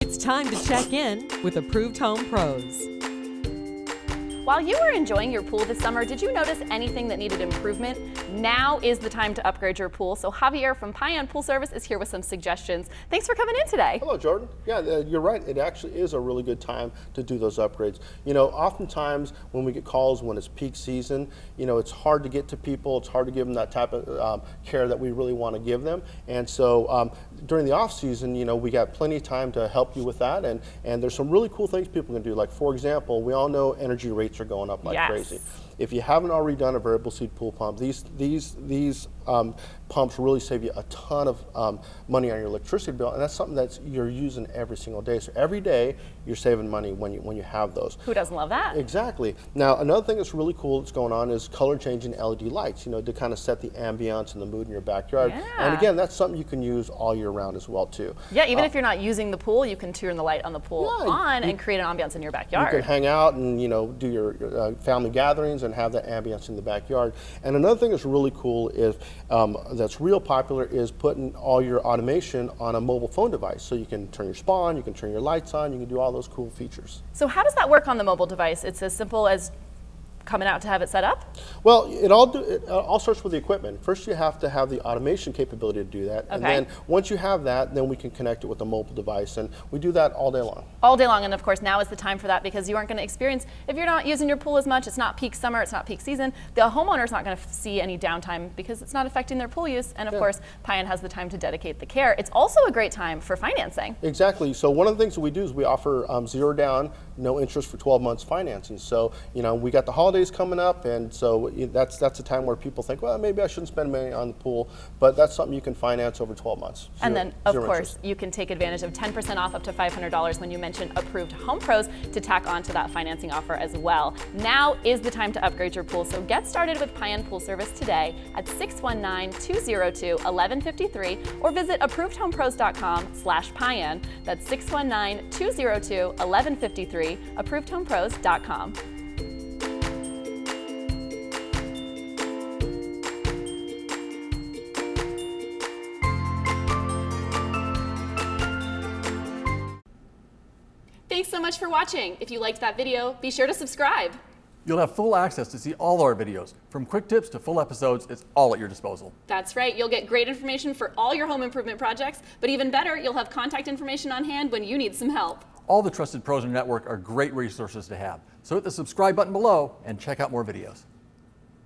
It's time to check in with Approved Home Pros. While you were enjoying your pool this summer, did you notice anything that needed improvement? Now is the time to upgrade your pool. So Javier from Payan Pool Service is here with some suggestions. Thanks for coming in today. Hello, Jordan. Yeah, you're right. It actually is a really good time to do those upgrades. You know, oftentimes when we get calls when it's peak season, you know, it's hard to get to people. It's hard to give them that type of care that we really want to give them. And so during the off season, you know, we got plenty of time to help you with that. And there's some really cool things people can do. Like, for example, we all know energy rates are going up like crazy. If you haven't already done a variable speed pool pump, these pumps really save you a ton of money on your electricity bill, and that's something that you're using every single day. So every day you're saving money when you have those. Who doesn't love that? Exactly. Now another thing that's really cool that's going on is color changing LED lights. You know, to kind of set the ambiance and the mood in your backyard. Yeah. And again, that's something you can use all year round as well too. Yeah, even if you're not using the pool, you can turn the light on the pool on and create an ambiance in your backyard. You can hang out and, you know, do your family gatherings and have that ambience in the backyard. And another thing that's really cool is that's real popular is putting all your automation on a mobile phone device. So you can turn your spa on, you can turn your lights on, you can do all those cool features. So how does that work on the mobile device? It's as simple as coming out to have it set up? Well, it all starts with the equipment. First, you have to have the automation capability to do that. Okay. And then once you have that, then we can connect it with a mobile device. And we do that all day long. All day long, and of course now is the time for that because you aren't going to experience, if you're not using your pool as much, it's not peak summer, it's not peak season, the homeowner's not going to see any downtime because it's not affecting their pool use, and of course Payan has the time to dedicate the care. It's also a great time for financing. Exactly. So one of the things that we do is we offer zero down, no interest for 12 months financing. So, you know, we got the holidays coming up, and so that's a time where people think, well, maybe I shouldn't spend money on the pool, but that's something you can finance over 12 months. And then, of course, interest. you can take advantage of 10% off up to $500 when you mention Approved Home Pros to tack on to that financing offer as well. Now is the time to upgrade your pool, so get started with Payan Pool Service today at 619-202-1153 or visit ApprovedHomePros.com/Payan. That's 619-202-1153, ApprovedHomePros.com. Thanks so much for watching. If you liked that video, be sure to subscribe. You'll have full access to see all our videos. From quick tips to full episodes, it's all at your disposal. That's right. You'll get great information for all your home improvement projects, but even better, you'll have contact information on hand when you need some help. All the trusted pros in our network are great resources to have. So hit the subscribe button below and check out more videos.